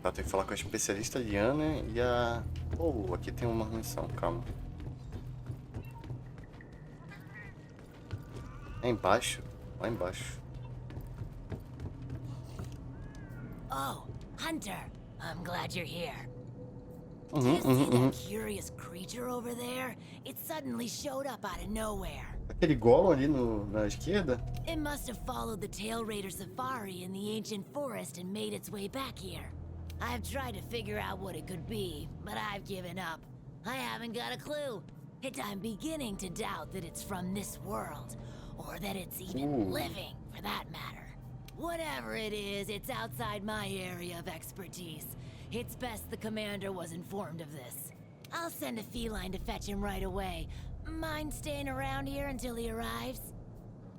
Tá, tem que falar com a especialista Liana e a... Oh, aqui tem uma missão, calma. É embaixo? Lá embaixo. Oh, Hunter, I'm glad you're here. Do you see that curious creature over there? It suddenly showed up out of nowhere. Aquele golem ali na esquerda? It must have followed the Tail Raider safari in the ancient forest and made its way back here. I've tried to figure out what it could be, but I've given up. I haven't got a clue. I'm beginning to doubt that it's from this world, or that it's even living, for that matter. Whatever it is, it's outside my area of expertise. It's best the commander was informed of this. I'll send a feline to fetch him right away. Mind staying around here until he arrives?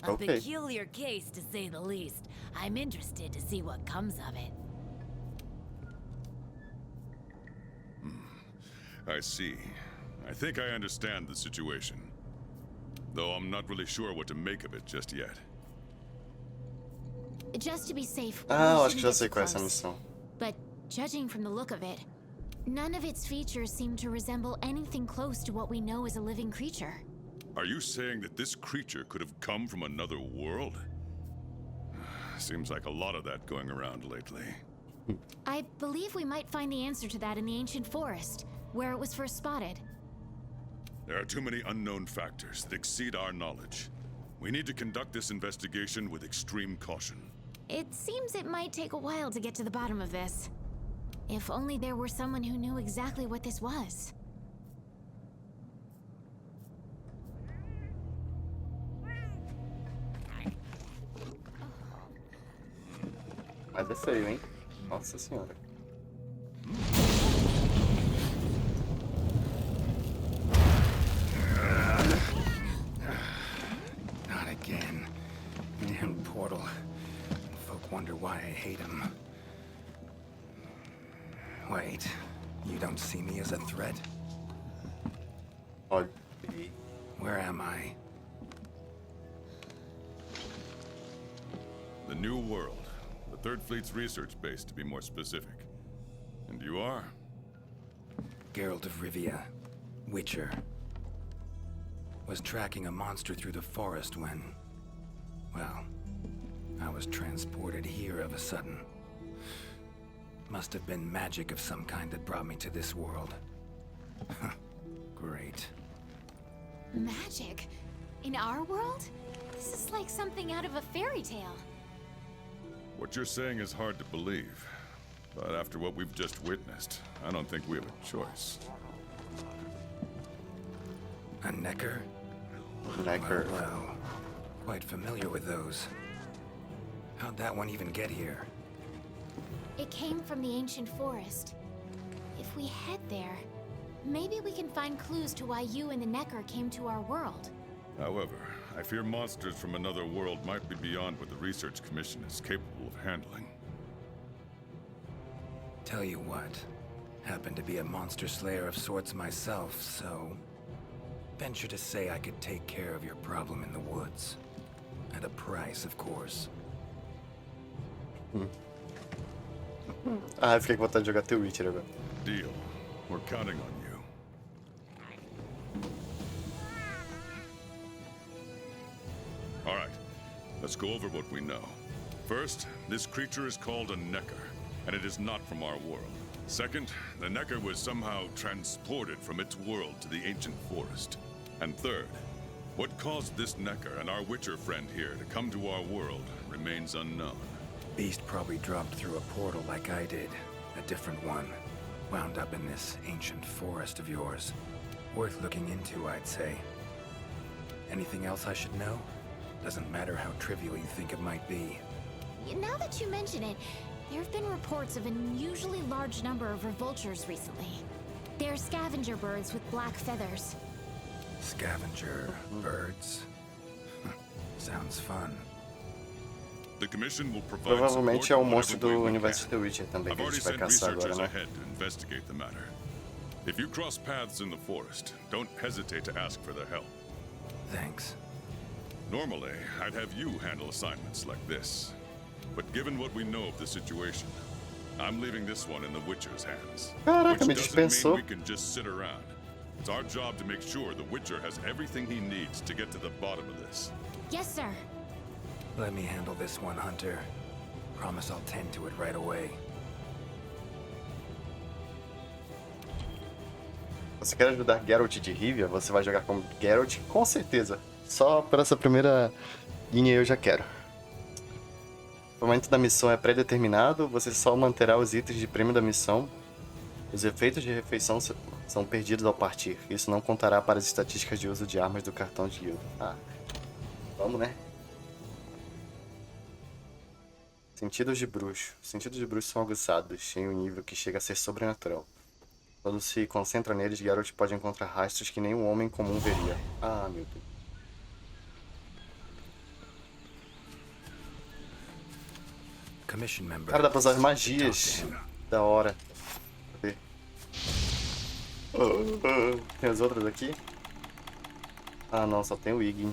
A peculiar case, to say the least. I'm interested to see what comes of it. I see. I think I understand the situation. Though I'm not really sure what to make of it just yet. Just to be safe. Ah, acho que já sei qual é essa missão. But judging from the look of it, none of its features seem to resemble anything close to what we know as a living creature. Are you saying that this creature could have come from another world? Seems like a lot of that going around lately. I believe we might find the answer to that in the ancient forest, where it was first spotted. There are too many unknown factors that exceed our knowledge. We need to conduct this investigation with extreme caution. It seems it might take a while to get to the bottom of this. If only there were someone who knew exactly what this was. Mas é feio, hein? Nossa senhora. Not again. Damn portal. Folk wonder why I hate him. Wait, you don't see me as a threat? Pode. Where am I? The New World. The Third Fleet's research base, to be more specific. And you are? Geralt de Rivia, Witcher. Was tracking a monster through the forest when... well, I was transported here of a sudden. Must have been magic of some kind that brought me to this world. Great. Magic? In our world? This is like something out of a fairy tale. What you're saying is hard to believe. But after what we've just witnessed, I don't think we have a choice. A necker? Necker. Well, quite familiar with those. How'd that one even get here? It came from the ancient forest. If we head there, maybe we can find clues to why you and the Necker came to our world. However, I fear monsters from another world might be beyond what the Research Commission is capable of handling. Tell you what, happen to be a monster slayer of sorts myself, so... venture to say I could take care of your problem in the woods. At a price, of course. Ah, eu fiquei com vontade de jogar The Witcher agora. Deal. We're counting on you. All right, let's go over what we know. First, this creature is called a Necker, and it is not from our world. Second, the Necker was somehow transported from its world to the ancient forest. And third, what caused this Necker and our Witcher friend here to come to our world remains unknown. Beast probably dropped through a portal like I did. A different one. Wound up in this ancient forest of yours. Worth looking into, I'd say. Anything else I should know? Doesn't matter how trivial you think it might be. Now that you mention it, there have been reports of an unusually large number of revultures recently. They're scavenger birds with black feathers. Scavenger birds? Sounds fun. The commission will provide Provavelmente é o monstro support do wherever we universo can. The Witcher também I've que a already gente vai sent caçar agora, researchers né? ahead to investigate the matter. If you cross paths in the forest, don't hesitate to ask for their help. Thanks. Normally, I'd have you handle assignments like this. But given what we know of the situation, I'm leaving this one in the Witcher's hands. Caraca, me Which doesn't mean dispensou. we can just sit around. It's our job to make sure the Witcher has everything he needs to get to the bottom of this. Yes, sir. Let me handle this one, Hunter. Promise I'll tend to it right away. Você quer ajudar Geralt de Rivia? Você vai jogar como Geralt? Com certeza. Só por essa primeira linha eu já quero. O momento da missão é pré-determinado, você só manterá os itens de prêmio da missão. Os efeitos de refeição são perdidos ao partir. Isso não contará para as estatísticas de uso de armas do cartão de guilda. Ah, vamos, né? Sentidos de bruxo. Os sentidos de bruxo são aguçados, em um nível que chega a ser sobrenatural. Quando se concentra neles, Geralt pode encontrar rastros que nem um homem comum veria. Ah, meu Deus. Commission member. Cara, dá pra usar magias. Da hora. Cadê? Tem as outras aqui? Ah, não, só tem o Iggy.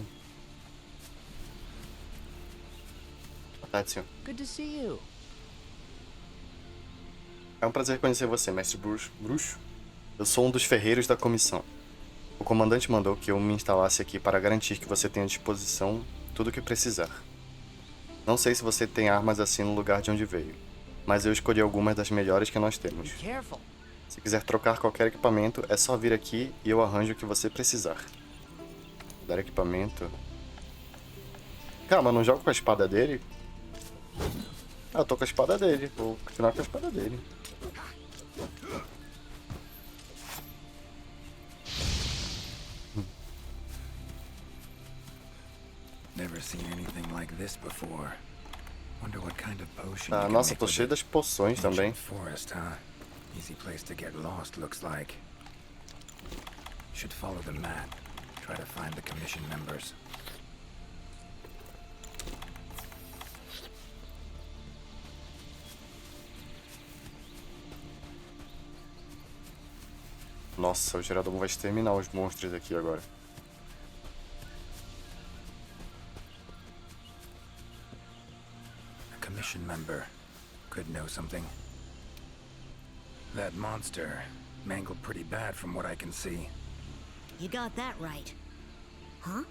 Boa tarde, senhor. Good to see you. É um prazer conhecer você, mestre bruxo. Eu sou um dos ferreiros da comissão. O comandante mandou que eu me instalasse aqui para garantir que você tenha à disposição tudo o que precisar. Não sei se você tem armas assim no lugar de onde veio, mas eu escolhi algumas das melhores que nós temos. Careful. Se quiser trocar qualquer equipamento, é só vir aqui e eu arranjo o que você precisar. Dar equipamento... Calma, eu não jogo com a espada dele? Ah, eu tô com a espada dele. Vou continuar com a espada dele. Never seen anything like this before. Wonder what kind of potion Ah, you can nossa, make tô with cheio it. das poções também. Ancient forest, huh? Easy place to get lost, looks like. Should follow the map. Try to find the commission members. Nossa, o gerador vai exterminar os monstros aqui agora. A commission member could know something. That monster mangled pretty bad from what I can see. You got that right. Huh?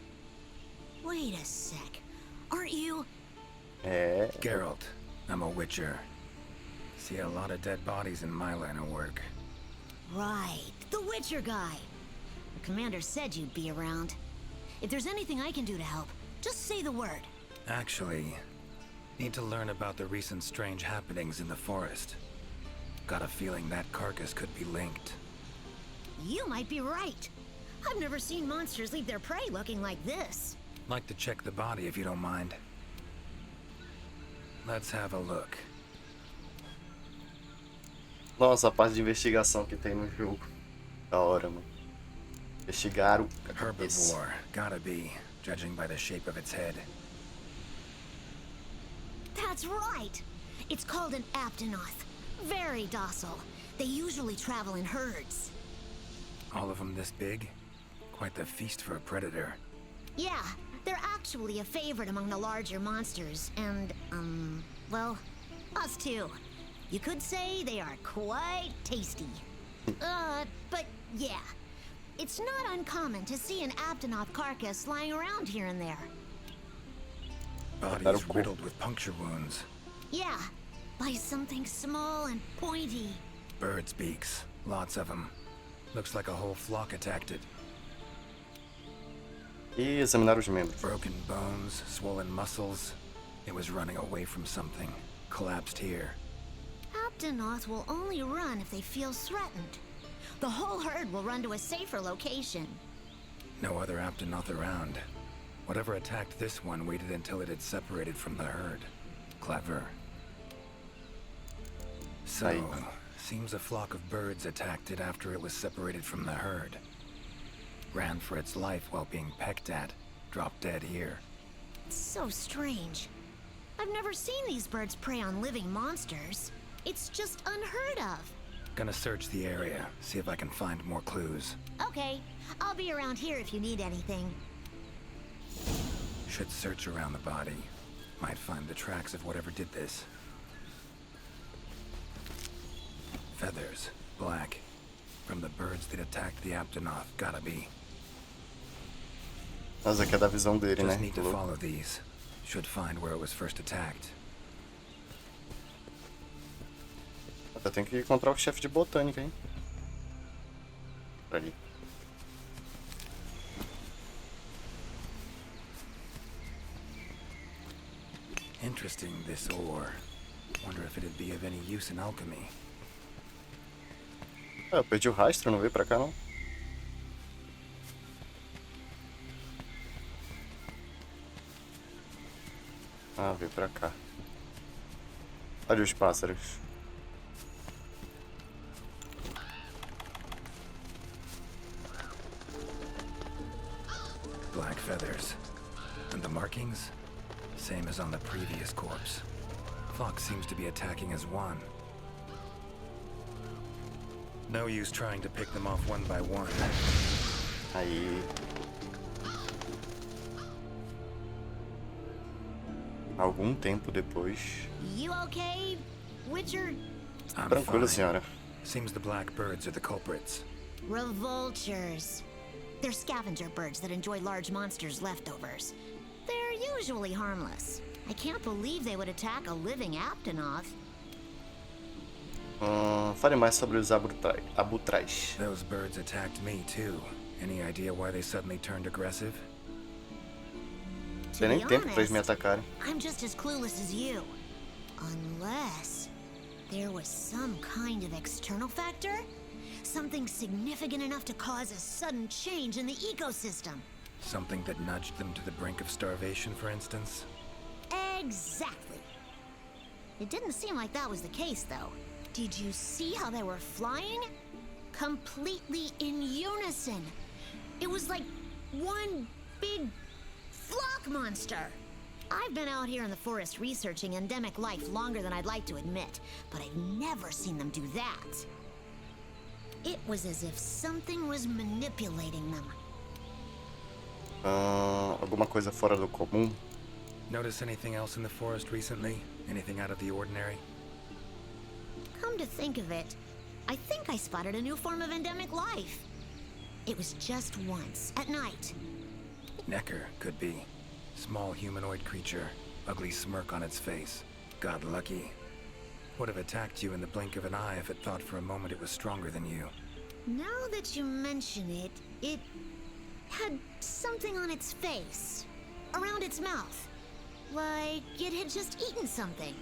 Wait a sec. Aren't you... É... Geralt, I'm a witcher. See a lot of dead bodies in my line of work. Right, the Witcher guy. The commander said you'd be around. If there's anything I can do to help, just say the word. Actually, need to learn about the recent strange happenings in the forest. Got a feeling that carcass could be linked. You might be right. I've never seen monsters leave their prey looking like this. Like to check the body if you don't mind. Let's have a look. Nossa, a parte de investigação que tem no jogo. Da hora, mano. Investigar o... Herbivore, gotta be, judging by the shape of its head. That's right. It's called an aptonoth. Very docile. They usually travel in herds. All of them this big? Quite the feast for a predator. Yeah, they're actually a favorite among the larger monsters, and, well, us too. You could say they are quite tasty. But yeah, it's not uncommon to see an aptonoth carcass lying around here and there. Bodies riddled with puncture wounds. Yeah, by something small and pointy. Birds' beaks, lots of them. Looks like a whole flock attacked it. E examinar os membros. Broken bones, swollen muscles. It was running away from something. Collapsed here. Aptonoth will only run if they feel threatened. The whole herd will run to a safer location. No other Aptonoth around. Whatever attacked this one waited until it had separated from the herd. Clever. So, seems a flock of birds attacked it after it was separated from the herd. Ran for its life while being pecked at. Dropped dead here. It's so strange. I've never seen these birds prey on living monsters. It's just unheard of. Gonna search the area, see if I can find more clues. Okay, I'll be around here if you need anything. Should search around the body. Might find the tracks of whatever did this. feathers, black. From the birds that attacked the Aptonoth, gotta be. Mas aqui é da visão dele, né? Just need to Louco. follow these. Should find where it was first attacked. Eu tenho que encontrar o chefe de botânica, hein? Ali. Interesting, this ore. Wonder if it'd be of any use in alchemy. Ah, eu perdi o rastro, não veio pra cá, não? Ah, veio pra cá. Olha os pássaros. Black feathers. And the markings? Same as on the previous corpse. Fox seems to be attacking as one. No use trying to pick them off one by one. Aí. Algum tempo depois. You okay, Witcher? I'm Tranquilo, fine. senhora. Seems the black birds are the culprits. Revoltures. They're scavenger birds that enjoy large monsters' leftovers. They're usually harmless. I can't believe they would attack a living Aptonoth. Fale mais sobre os abutrais. Those birds attacked me too. Any idea why they suddenly turned aggressive? Tem nem be tempo pra eles me honest, atacarem. I'm just as clueless as you. Unless there was some kind of external factor? Something significant enough to cause a sudden change in the ecosystem. Something that nudged them to the brink of starvation, for instance? Exactly. It didn't seem like that was the case, though. Did you see how they were flying? Completely in unison. It was like one big flock monster. I've been out here in the forest researching endemic life longer than I'd like to admit, but I've never seen them do that. It was as if something was manipulating them. Alguma coisa fora do comum? Notice anything else in the forest recently? Anything out of the ordinary? Come to think of it, I think I spotted a new form of endemic life. It was just once, at night. Necker, could be. Small humanoid creature, ugly smirk on its face. Got lucky. Would have attacked you in the blink of an eye if it thought for a moment it was stronger than you. Now that you mention it, it had something on its face, around its mouth. Like it had just eaten something.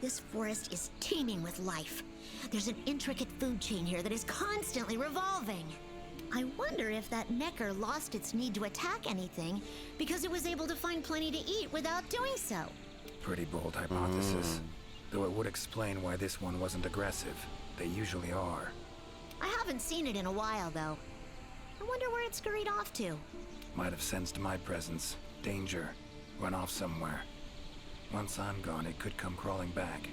This forest is teeming with life. There's an intricate food chain here that is constantly revolving. I wonder if that Necker lost its need to attack anything because it was able to find plenty to eat without doing so. Pretty bold hypothesis. Though it would explain why this one wasn't aggressive. They usually are. I haven't seen it in a while, though. I wonder where it scurried off to. Might have sensed my presence. Danger. Run off somewhere. Once I'm gone, it could come crawling back.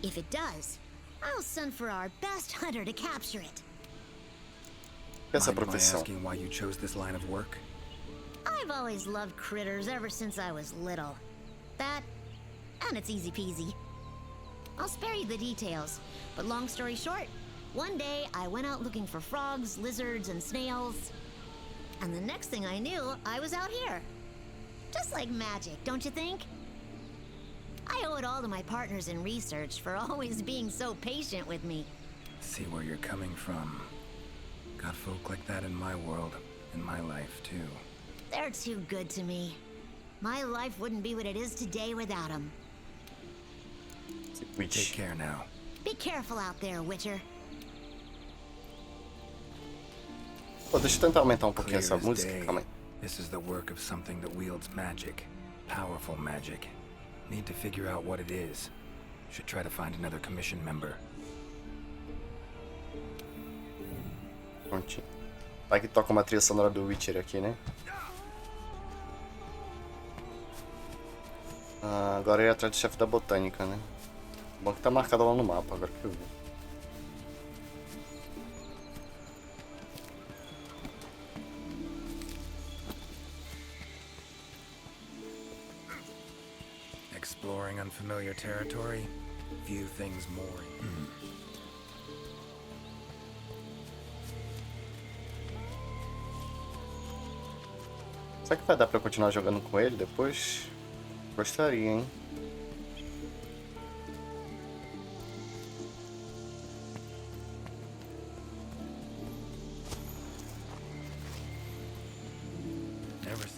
If it does, I'll send for our best hunter to capture it. Essa Mind my profissão. asking why you chose this line of work? I've always loved critters ever since I was little. That, and it's easy peasy. I'll spare you the details, but long story short, one day I went out looking for frogs, lizards, and snails. And the next thing I knew, I was out here. Just like magic, don't you think? I owe it all to my partners in research for always being so patient with me. See where you're coming from. Got folk like that in my world, in my life too. They're too good to me. My life wouldn't be what it is today without them. Take Witch. care now. Be careful out there, Witcher. Pô, deixa eu tentar aumentar um pouquinho Clear essa as música. day. Calma aí. This is the work of something that wields magic. Powerful magic. Need to figure out what it is. Should try to find another commission member. Prontinho. Vai que toca uma trilha sonora do Witcher aqui, né? Agora eu ia atrás do chefe da botânica, né? Bom que tá marcado lá no mapa, agora que eu vi. Exploring unfamiliar territory. View things more. Será que vai dar pra continuar jogando com ele depois? Gostaria, hein?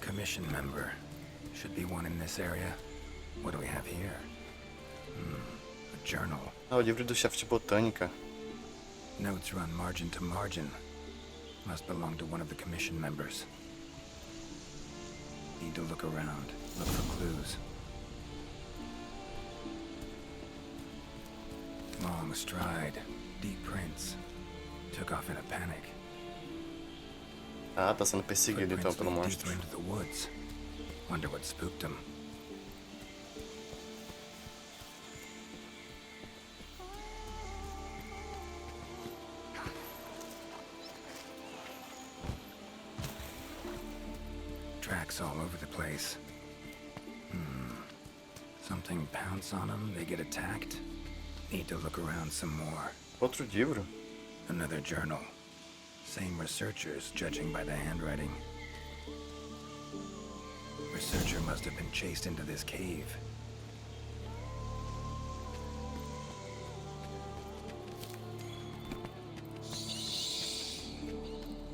Commission member. Should be one in this area. What do we have here? A journal. Ah, o livro do chefe de botânica. Notes run margin to margin. Must belong to one of the commission members. Need to look around. Look for clues. Long stride. Deep prints. Took off in a panic. Ah, tá sendo perseguido então pelo monstro. Into the woods. Wonder what spooked him. Tracks all over the place. Something pounce on them, they get attacked. Need to look around some more. Outro livro? Another journal. Same researchers, judging by the handwriting. Researcher must have been chased into this cave.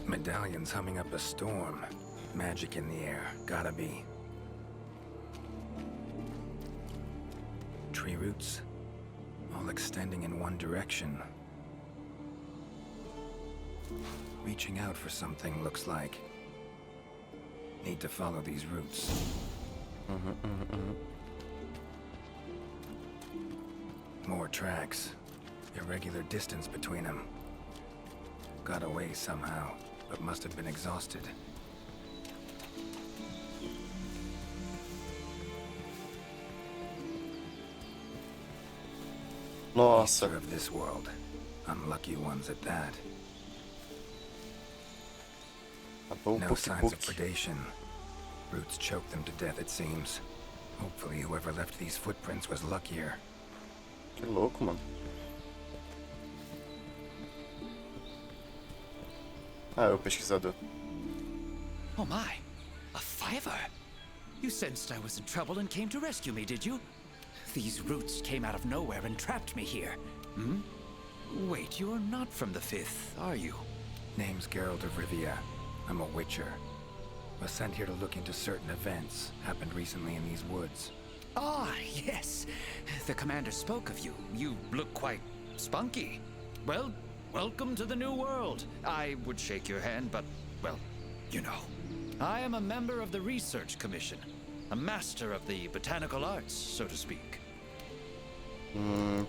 Medallions humming up a storm. Magic in the air, gotta be. Tree roots, all extending in one direction. Reaching out for something, looks like. Need to follow these roots. More tracks. Irregular distance between them. Got away somehow, but must have been exhausted. Nossa. Monster of this world. Unlucky ones at that. No signs of predation. Roots choke them to death, it seems. Hopefully whoever left these footprints was luckier. Que louco, mano. Ah, é o pesquisador. Oh my, a fiver! You sensed I was in trouble and came to rescue me, did you? These roots came out of nowhere and trapped me here. Wait, you're not from the Fifth, are you? Name's Geralt de Rivia. I'm a witcher. Was sent here to look into certain events happened recently in these woods. Ah, yes. The commander spoke of you. You look quite spunky. Well, welcome to the new world. I would shake your hand, but, well, you know. I am a member of the Research Commission. A master of the botanical arts, so to speak.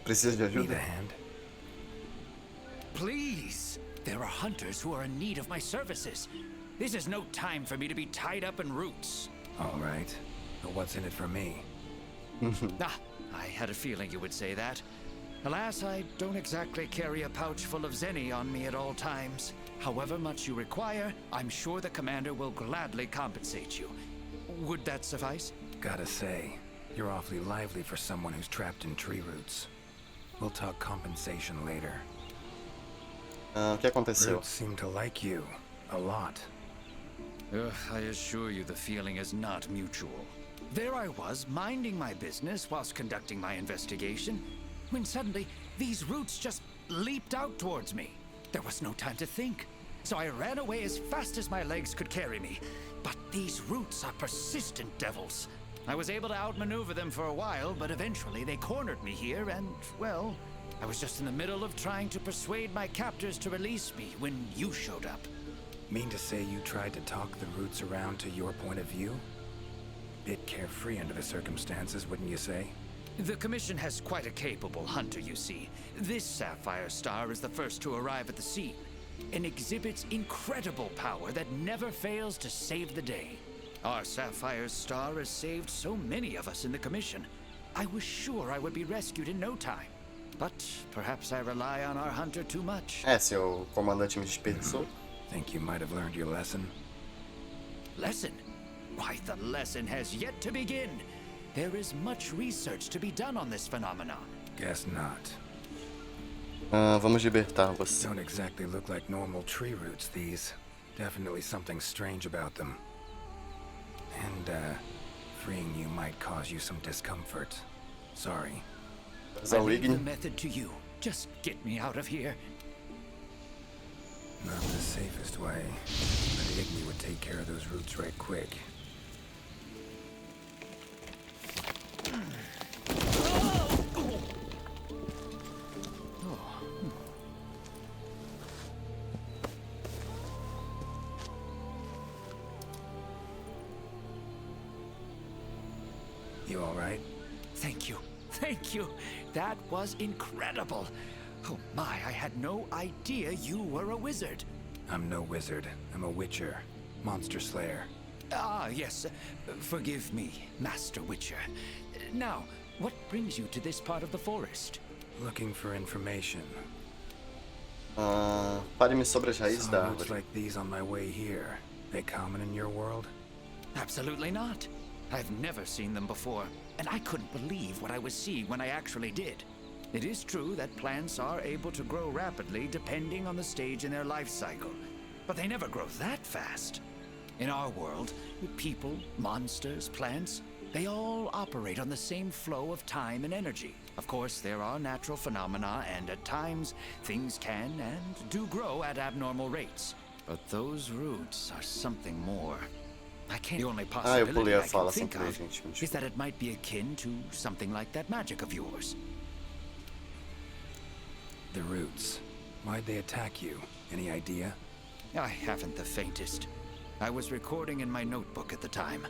Precisa de Need ajuda? a hand? Please! There are hunters who are in need of my services. This is no time for me to be tied up in roots. All right. But what's in it for me? Ah, I had a feeling you would say that. Alas, I don't exactly carry a pouch full of zenny on me at all times. However much you require, I'm sure the commander will gladly compensate you. Would that suffice? Gotta say, you're awfully lively for someone who's trapped in tree roots. We'll talk compensation later. Ah, o que aconteceu? Roots seem to like you. A lot. Ugh, I assure you the feeling is not mutual. There I was, minding my business whilst conducting my investigation, when suddenly these roots just leaped out towards me. There was no time to think, so I ran away as fast as my legs could carry me. But these roots are persistent devils. I was able to outmaneuver them for a while, but eventually they cornered me here and, well, I was just in the middle of trying to persuade my captors to release me when you showed up. Mean to say you tried to talk the roots around to your point of view? Bit carefree under the circumstances, wouldn't you say? The Commission has quite a capable hunter, you see. This sapphire star is the first to arrive at the scene, and exhibits incredible power that never fails to save the day. Our sapphire star has saved so many of us in the Commission. I was sure I would be rescued in no time. But perhaps I rely on our hunter too much. É, seu comandante me desperdiçou. Think you might have learned your lesson? Lesson? Why, the lesson has yet to begin. There is much research to be done on this phenomenon. Guess not. Ah, vamos libertar você. Don't exactly look like normal tree roots, these. Definitely something strange about them. And, freeing you might cause you some discomfort. Sorry. Mas I a leave the Wiggy. method to you. Just get me out of here. Not the safest way, but Igni would take care of those roots right quick. You all right? Thank you. Thank you. That was incredible. Oh my, I had no idea you were a wizard. I'm no wizard. I'm a witcher. Monster slayer. Ah, yes. Forgive me, Master Witcher. Now, what brings you to this part of the forest? Looking for information. Fale-me sobre as raízes da Saw roots árvore. like these on my way here. They common in your world? Absolutely not. I've never seen them before, and I couldn't believe what I was seeing when I actually did. It is true that plants are able to grow rapidly depending on the stage in their life cycle, but they never grow that fast. In our world, people, monsters, plants, they all operate on the same flow of time and energy. Of course, there are natural phenomena, and at times, things can and do grow at abnormal rates. But those roots are something more. I can't. The only eu possibility pulei a I can fala sem think querer, of gente. is that it might be akin to something like that magic of yours. The roots. Why'd they attack you? Any idea? I haven't the faintest. I was recording in my notebook at the time.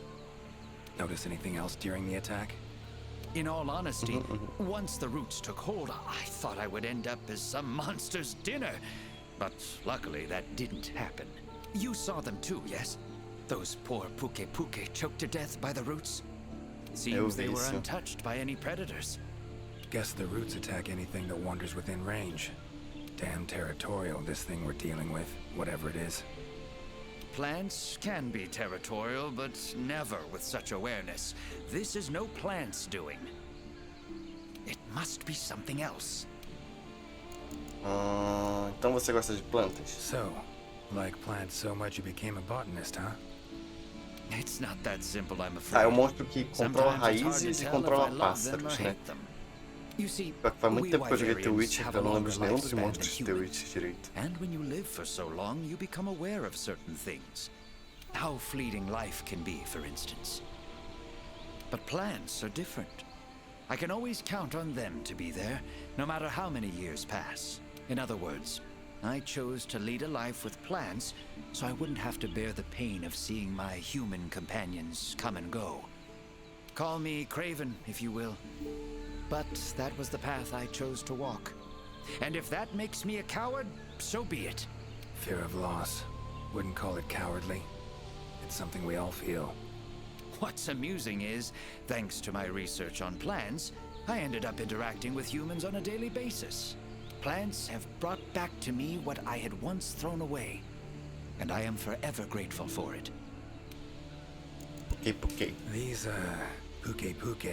Notice anything else during the attack? In all honesty, once the roots took hold, I thought I would end up as some monster's dinner. But luckily, that didn't happen. You saw them too, yes? Those poor puke choked to death by the roots. Seems they were untouched by any predators. Guess the roots attack anything that wanders within range. Damn territorial, this thing we're dealing with, whatever it is. Plants can be territorial, but never with such awareness. This is no plant's doing. It must be something else. Então você gosta de plantas? So, like plants so much you became a botanist, huh? It's not that simple, I'm afraid. É um monstro que controla Sometimes it's hard to raízes e tell controla if I love them or pássaros, né? hate them. You see, Faz muito we tempo que eu joguei The Wyverians Witcher, have eu a não lembro longer de nenhum dos lifespan than monstros de The humans. Witcher direito. And when you live for so long, you become aware of certain things. How fleeting life can be, for instance. But plants are different. I can always count on them to be there, no matter how many years pass. In other words, I chose to lead a life with plants so I wouldn't have to bear the pain of seeing my human companions come and go. Call me craven, if you will. But that was the path I chose to walk. And if that makes me a coward, so be it. Fear of loss. Wouldn't call it cowardly. It's something we all feel. What's amusing is, thanks to my research on plants, I ended up interacting with humans on a daily basis. Plants have brought back to me what I had once thrown away, and I am forever grateful for it. Puke. These, puke.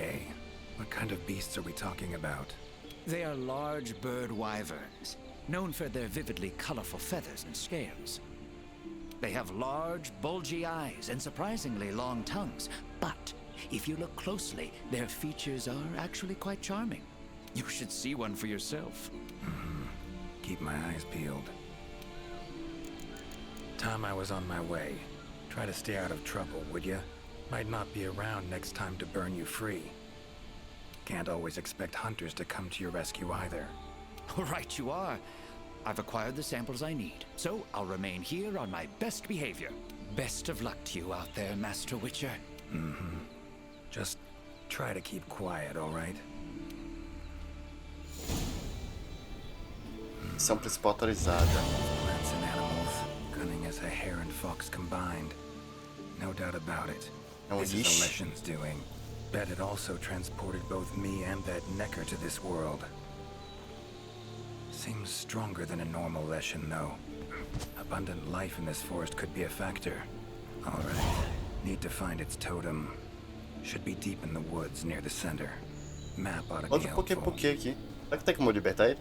What kind of beasts are we talking about? They are large bird wyverns, known for their vividly colorful feathers and scales. They have large, bulgy eyes and surprisingly long tongues, but if you look closely, their features are actually quite charming. You should see one for yourself. Keep my eyes peeled. Time I was on my way. Try to stay out of trouble, would ya? Might not be around next time to burn you free. Can't always expect hunters to come to your rescue either. Right you are. I've acquired the samples I need, so I'll remain here on my best behavior. Best of luck to you out there, Master Witcher. Just try to keep quiet, all right? Missão principal atualizada. Plants and animals, cunning as a hare and fox combined. No doubt about it. This is Yeesh. the Leshen's doing. Bet it also transported both me and that Necker to this world. Seems stronger than a normal Leshen, though. Abundant life in this forest could be a factor. All right. Need to find its totem. Should be deep in the woods near the center. Map ought to be Outro helpful. Puke aqui. Será que tem como libertar ele?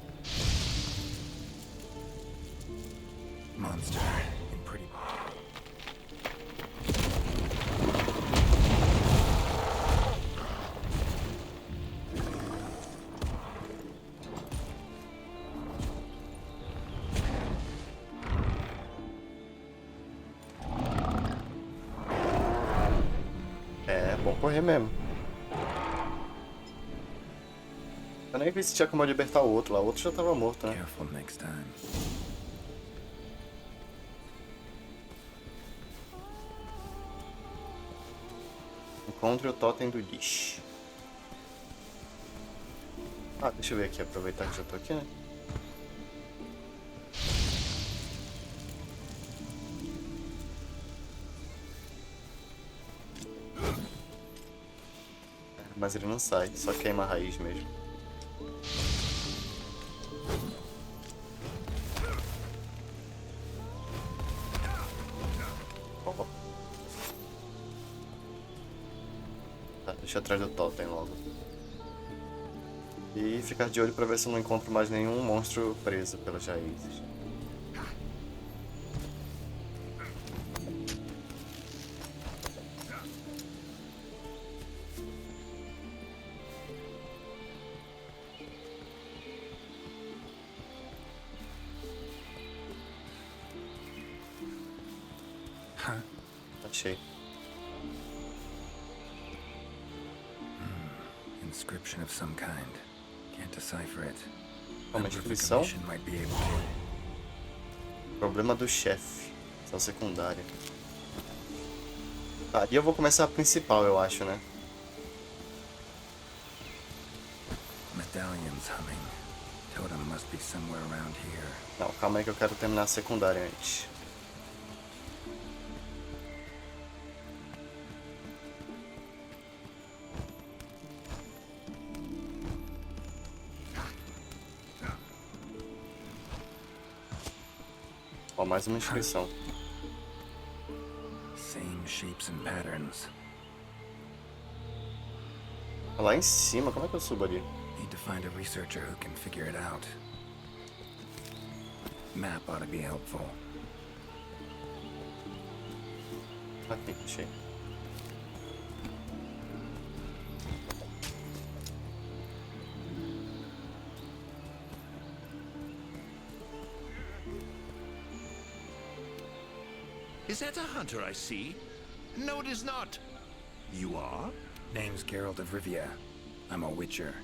Monster in pretty. bom correr mesmo. Eu nem vi se tinha como eu libertar o outro lá. O outro já tava morto, né? Careful next time. Encontre o totem do lixo. Ah, deixa eu ver aqui, aproveitar que já tô aqui, né? Mas ele não sai, só queima a raiz mesmo. Oh. Tá, deixa eu atrás do totem logo. E ficar de olho pra ver se eu não encontro mais nenhum monstro preso pelas raízes. Achei. Inscription of some kind. Can't decipher it. Uma inscrição. Problema do chefe. São secundária. Tá, e eu vou começar a principal, eu acho, né? Medallions humming. Totem must be somewhere around here. Não, calma aí que eu quero terminar a secundária antes. Ó, mais uma inscrição. Same shapes and patterns. Lá em cima, como é que eu subo ali? Need to find a researcher who can figure it out. Map ought to be helpful. Aqui, achei. Is that a hunter I see? No, it is not. You are? Name's Geralt de Rivia. I'm a witcher.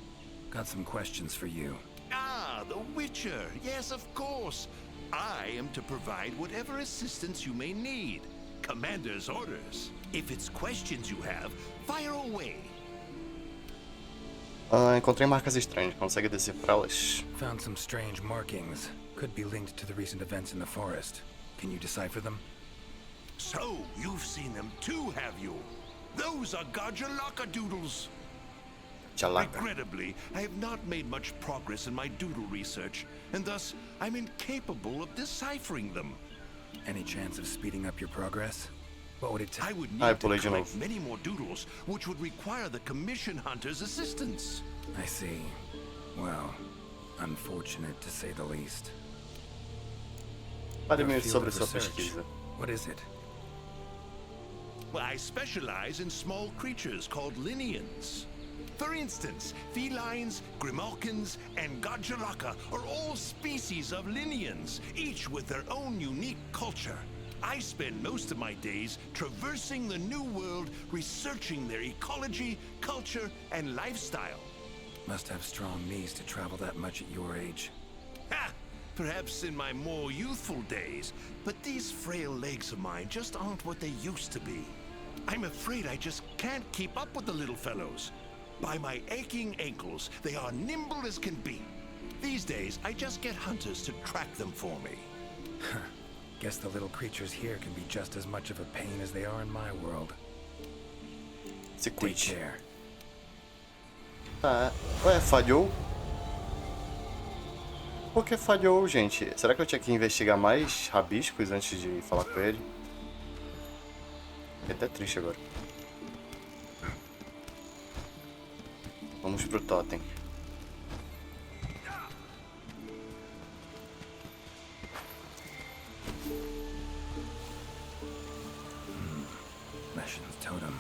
Got some questions for you. Ah, the Witcher. Yes, of course. I am to provide whatever assistance you may need. Commander's orders. If it's questions you have, fire away. Encontrei marcas estranhas. Consegue decifrá-las? Found some strange markings. Could be linked to the recent events in the forest. Can you decipher them? So, you've seen them too, have you? Those are Gajalaka doodles. Jalaka. Regrettably, I have not made much progress in my doodle research, and thus I'm incapable of deciphering them. Any chance of speeding up your progress? What would it take? I would need to collect many more doodles, which would require the commission hunter's assistance. I see. Well, unfortunate to say the least. Fale-me sobre sua pesquisa. What is it? Well, I specialize in small creatures called Linians. For instance, felines, grimalkins, and Gajalaka are all species of Linians, each with their own unique culture. I spend most of my days traversing the New World, researching their ecology, culture, and lifestyle. Must have strong knees to travel that much at your age. Ha! Perhaps in my more youthful days, but these frail legs of mine just aren't what they used to be. I'm afraid I just can't keep up with the little fellows. By my aching ankles, they are nimble as can be. These days, I just get hunters to track them for me. Guess the little creatures here can be just as much of a pain as they are in my world. Take care. Tá. Ué, falhou? Por que falhou, gente? Será que eu tinha que investigar mais rabiscos antes de falar com ele? Fiquei até triste agora. Vamos pro totem. Leshen's totem.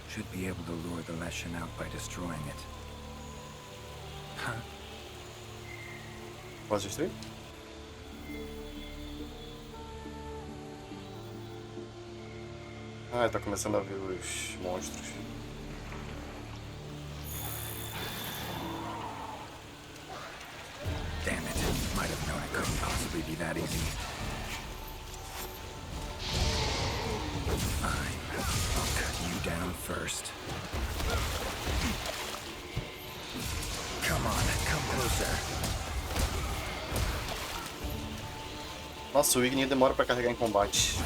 Should be able to lure the Leshen out by destroying it. Huh? Posso destruir? Ah, tá começando a ver os monstros. Damn it. Might have known it couldn't possibly be that easy. Fine. I'll cut you down first. Come on, come closer. Nossa, o Igni demora pra carregar em combate.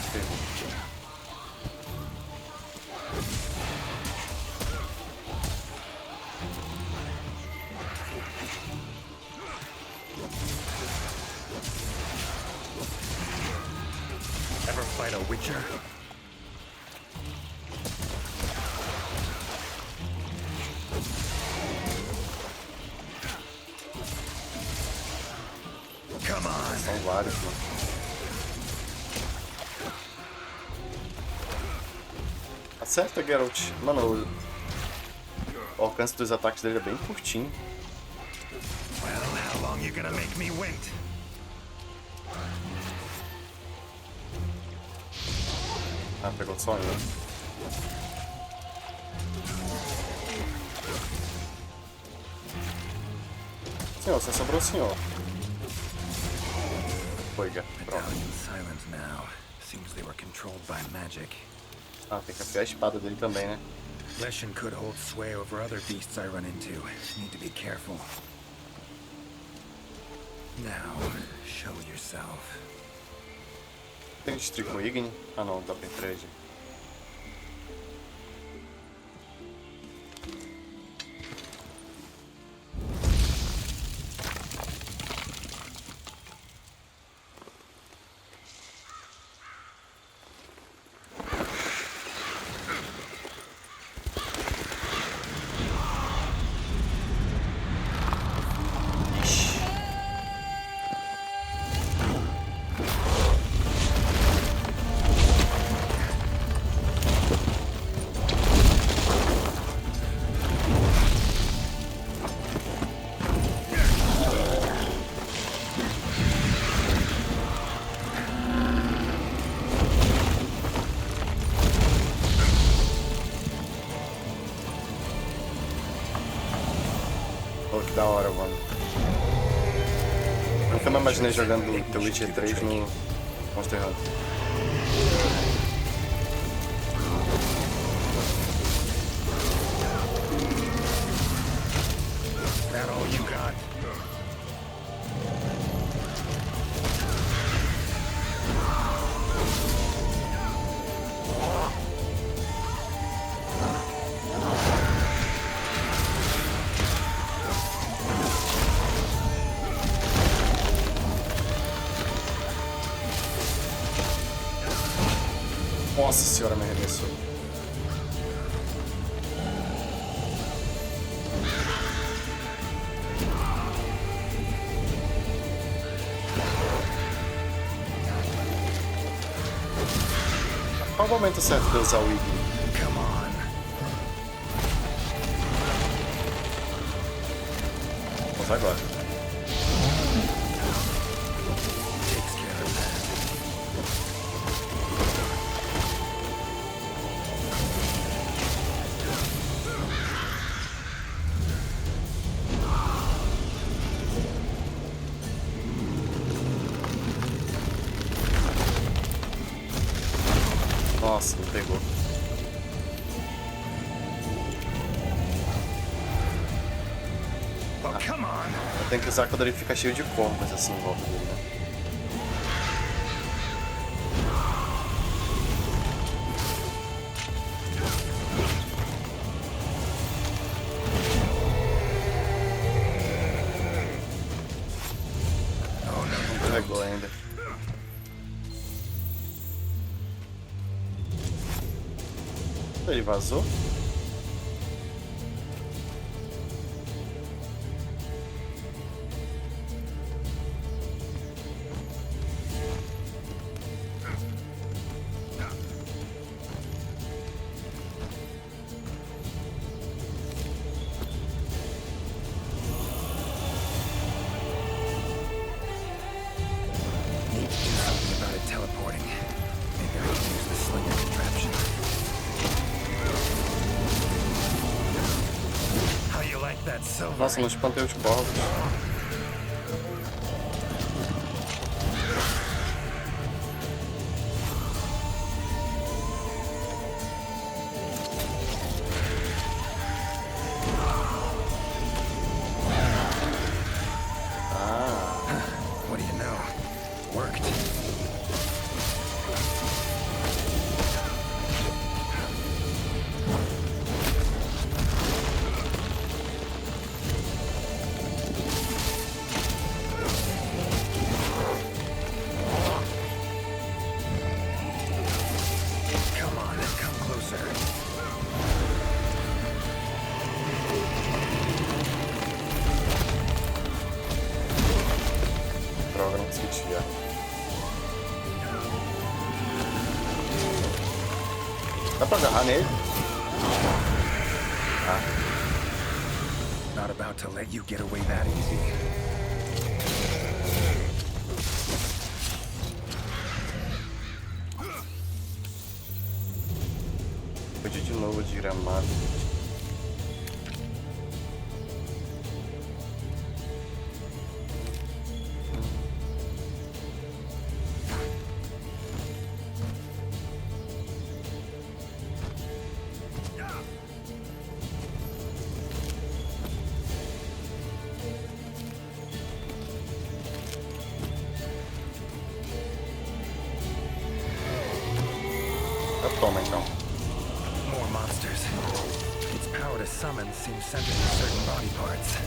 Ever fight a Witcher? Come on. São vários, mano. Acerta, Geralt. Mano, o alcance dos ataques dele é bem curtinho. Well, how long you gonna make me wait? Ah, pegou só um. Senhor, só sobrou o senhor. Foi, pronto. Medallion's silent now. Seems they were controlled by magic. Ah, tem que afiar a espada dele também, né? Leshen could hold sway over other beasts I run into. Need to be careful. Now, show yourself. Tem que destruir com o Igni? Ah não, dá pra entrar aí. Pô, que da hora, mano. Nunca me imaginei jogando The Witcher 3 no Monster Hunter. That all you got? Nossa senhora, me arremessou. Qual o momento certo de usar o Igni? Come on. Vou usar agora. Takes care of that. Nossa, me pegou. Oh, come on. Eu tenho que usar quando ele fica cheio de corvos assim em volta dele, né? Não pegou ainda. Ele vazou? Need to do something about it teleporting. Maybe I can use the slinger contraption. silver. Nossa, não espantei os corvos. What do you know? Worked. Come on, come closer. Droga, não consegui desviar. Dá pra agarrar nele? Not about to let you get away that easy. Fudi de novo de gramado. Toma então. More monsters. Its power to summon seems centered in certain body parts.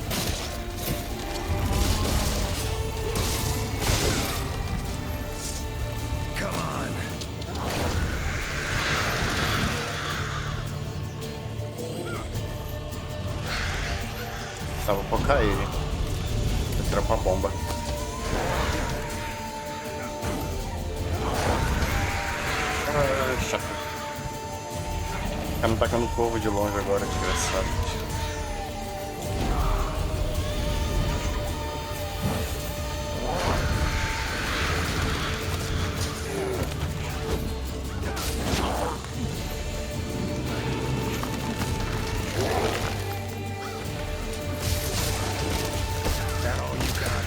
Come on. Tá, vou focar ele. Vou tirar com a bomba. Chato. Tá me tacando corvo de longe agora, desgraçado. That all you got?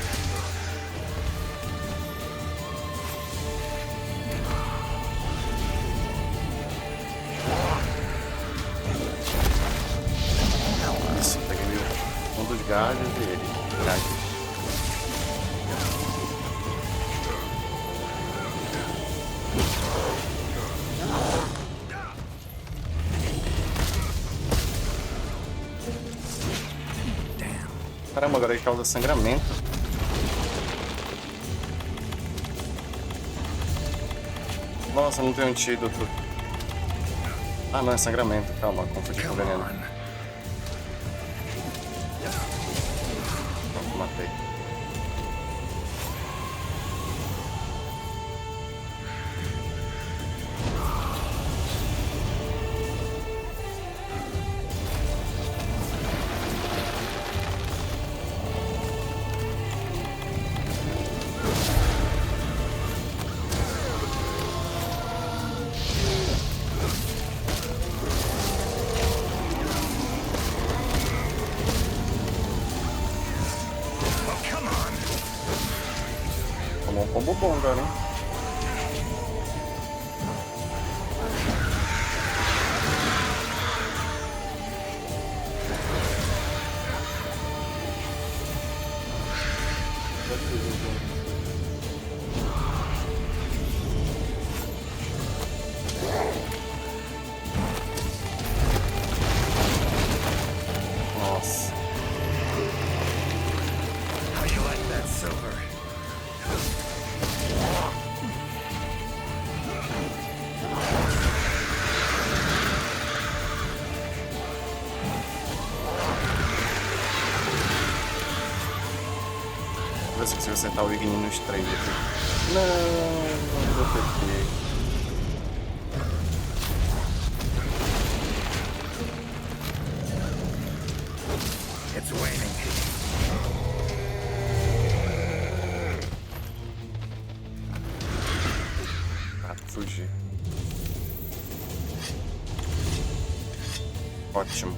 Isso, peguei um dos galhos e ele. Galhos. Caramba, agora ele causa sangramento. Nossa, não tem antídoto. Ah, não, é sangramento. Calma, confundi com Come veneno. on. Pronto, matei. Oh, come on. Tomou um combo bom agora, hein? Nossa. How you like that silver? Vou ver se eu consigo acertar o Igni nos 3 aqui. Não vou ter. It's waning. Ah, fugir. Ótimo.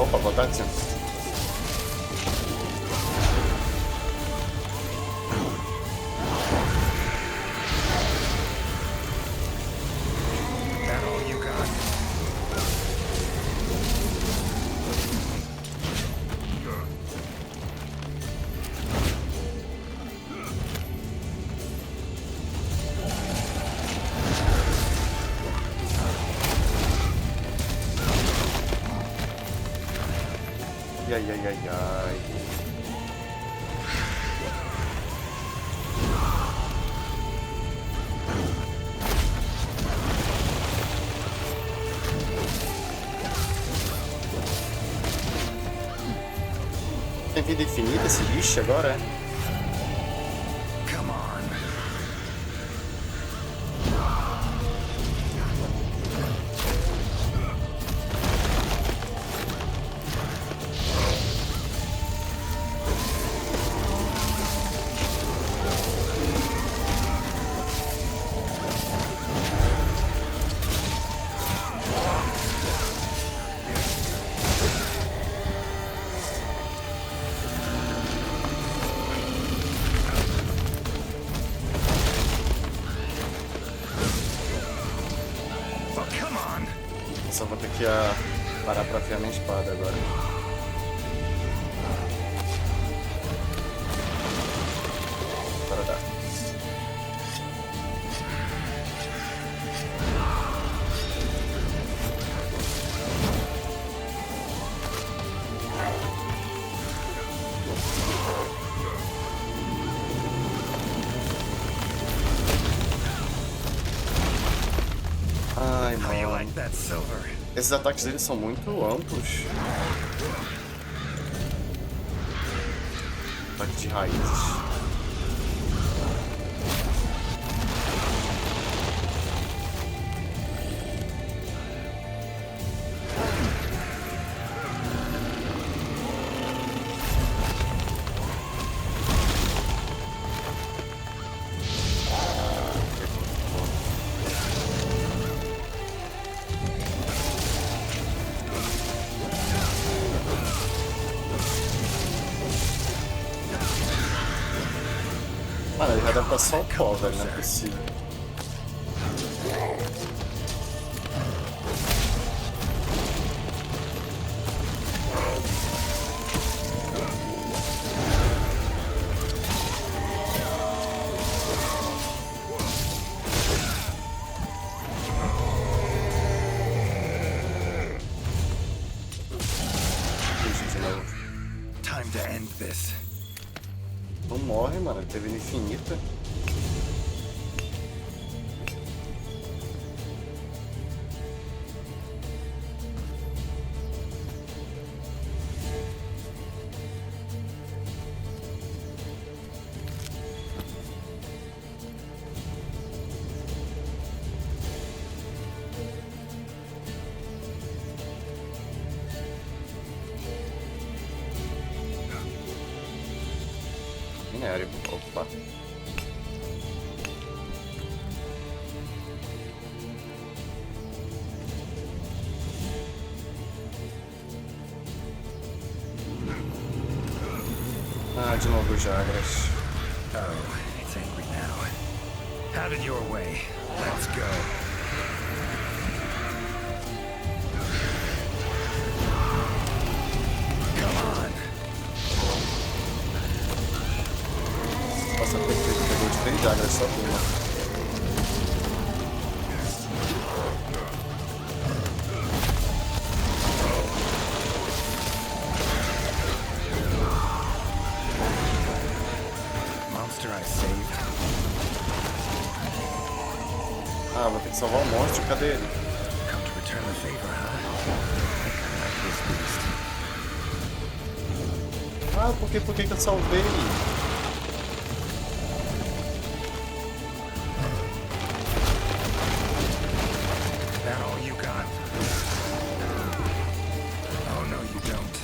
Opa, vontade. That all you got? Ai, ai, ai, ai. Tem vida infinita esse bicho agora, é? Come on. Só vou ter que parar pra afiar minha espada agora. Agora dá. Ai, mano. Esses ataques deles são muito amplos. Ataque de raízes. Mano, ele vai dar pra só o pó, velho, não é possível. De novo. Time to end this. Não morre, mano, ele teve vida infinita. Minério, opa. Ah, de novo os Jagras. Oh, it's angry now. Have it your way. Let's go. Nossa, perfeito, pegou de 3 Jagras só por uma. Monster I saved. Ah, vou ter que salvar o monstro, cadê ele? Come to return the favor, huh? Like this beast. Ah, por que eu salvei? That all you got? Oh no, you don't.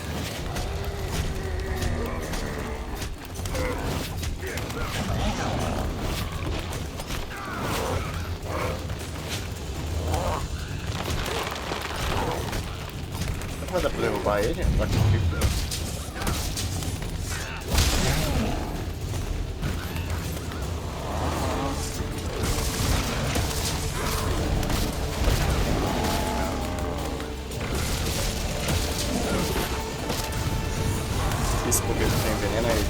Não vai dar pra derrubar. dropar ele? Ataque crítico. Isso porque ele tem veneno aí.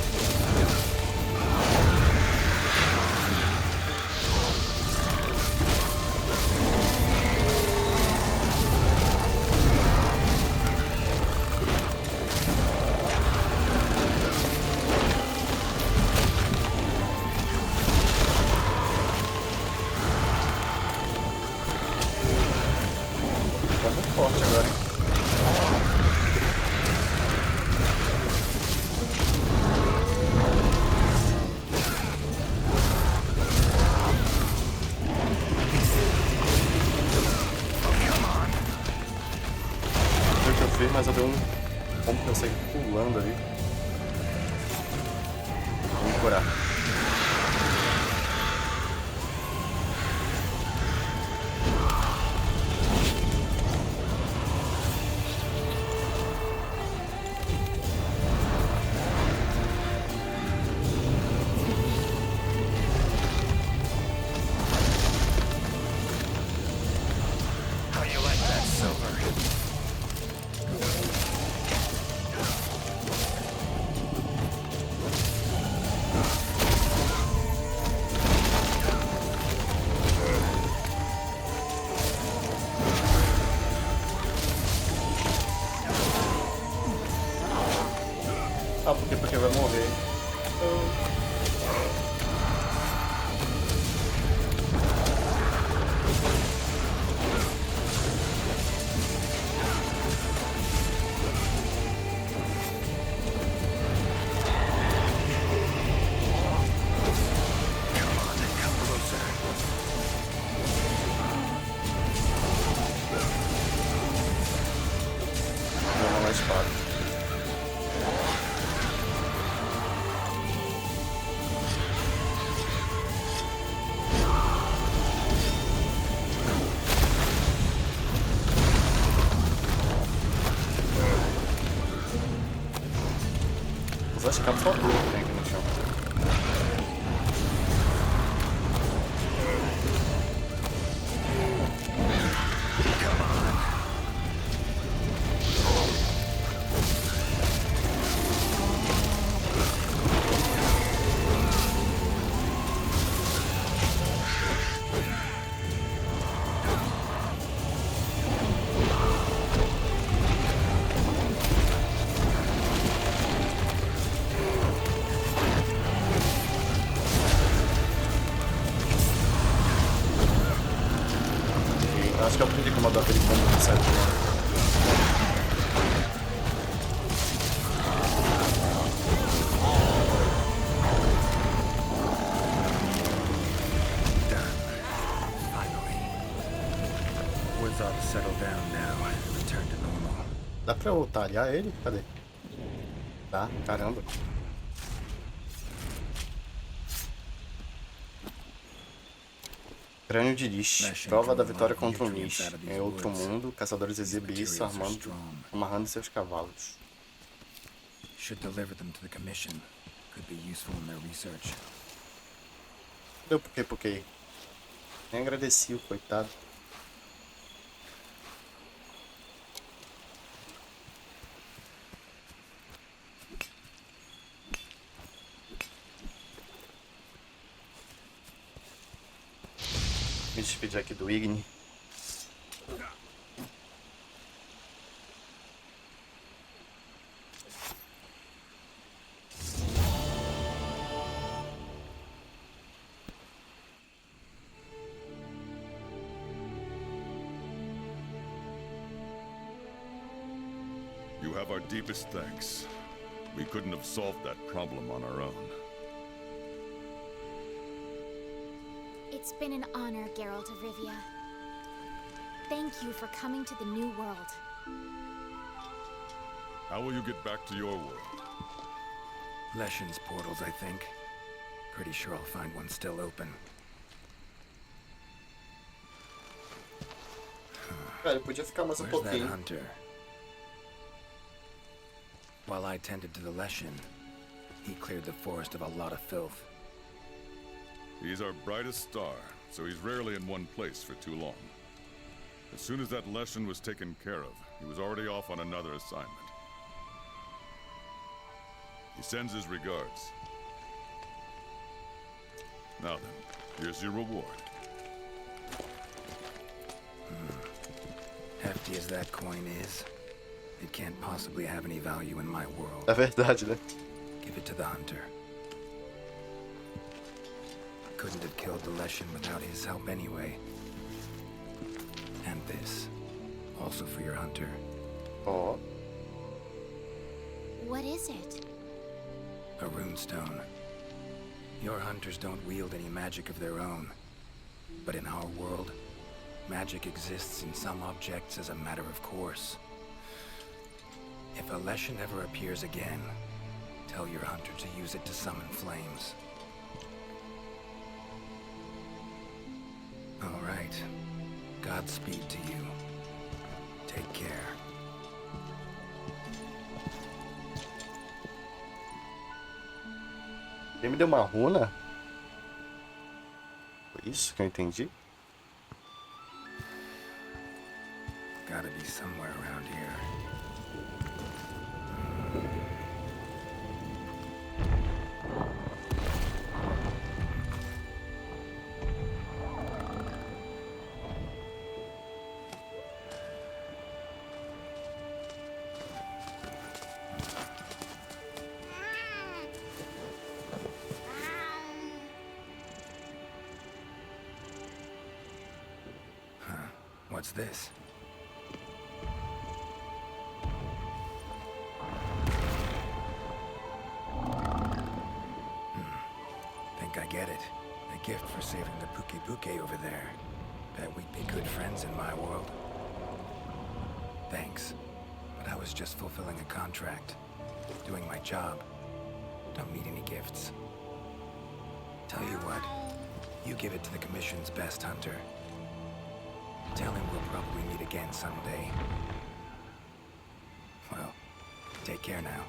Tá muito forte agora, hein? Mas eu dei um... Como que eu saí pulando ali? Vamos curar. How you like that, Silver? Ah, porque vai morrer. Vou na espada. Usar a cápsula dura que tem aqui no chão. Acho que eu aprendi como dar aquele combo certo. Woods ought to settle down now and return to normal. Dá pra eu talhar ele? Cadê? Tá, caramba. Crânio de Lich. Prova da vitória contra um Lich. Em outro mundo, caçadores exibem isso amarrando seus cavalos. Should deliver them to the commission. Could be useful in their research. Deu porque. Nem agradeci o coitado. Me despedir aqui do Igni. You have our deepest thanks. We couldn't have solved that problem on our own. It's been an honor, Geralt de Rivia. Thank you for coming to the New World. How will you get back to your world? Leshen's portals, I think. Pretty sure I'll find one still open. Cara, eu podia ficar mais um Where's that pouquinho. hunter? While I tended to the Leshen, he cleared the forest of a lot of filth. He's our brightest star, so he's rarely in one place for too long. As soon as that lesson was taken care of, he was already off on another assignment. He sends his regards. Now then, here's your reward. Hefty as that coin is, it can't possibly have any value in my world. É verdade, né? Give it to the hunter. Couldn't have killed the Leshen without his help anyway. And this, also for your hunter. Ó. What is it? A runestone. Your hunters don't wield any magic of their own. But in our world, magic exists in some objects as a matter of course. If a Leshen ever appears again, tell your hunter to use it to summon flames. All right. Godspeed to you. Take care. Ele me deu uma runa? Foi isso que eu entendi? Gotta be somewhere around here. What's this? Think I get it. A gift for saving the Puke over there. Bet we'd be good friends in my world. Thanks. But I was just fulfilling a contract. Doing my job. Don't need any gifts. Tell you what. You give it to the Commission's best hunter. Tell him we'll probably meet again someday. Well, take care now.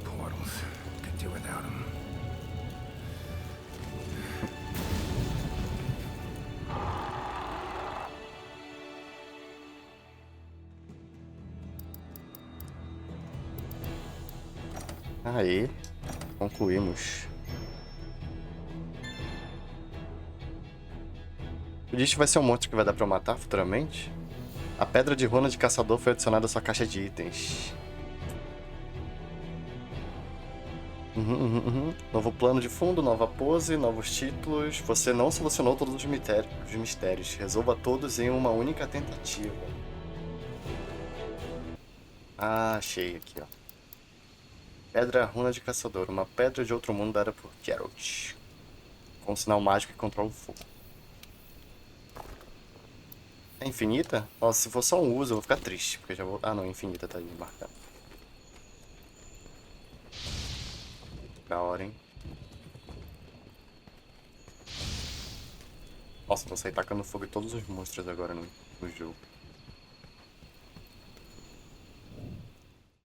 Portals. Could do without them. Aí, concluímos. O Luizdw vai ser um monstro que vai dar pra eu matar futuramente. A pedra de runa de caçador foi adicionada à sua caixa de itens. Novo plano de fundo, nova pose, novos títulos. Você não solucionou todos os mistérios. Resolva todos em uma única tentativa. Ah, achei aqui, ó. Pedra runa de caçador. Uma pedra de outro mundo dada por Geralt. Com um sinal mágico que controla o fogo. É infinita? Nossa, se for só um uso eu vou ficar triste, porque eu já vou... Ah não, infinita tá ali marcado. Da hora, hein? Nossa, vou sair tacando fogo em todos os monstros agora no jogo.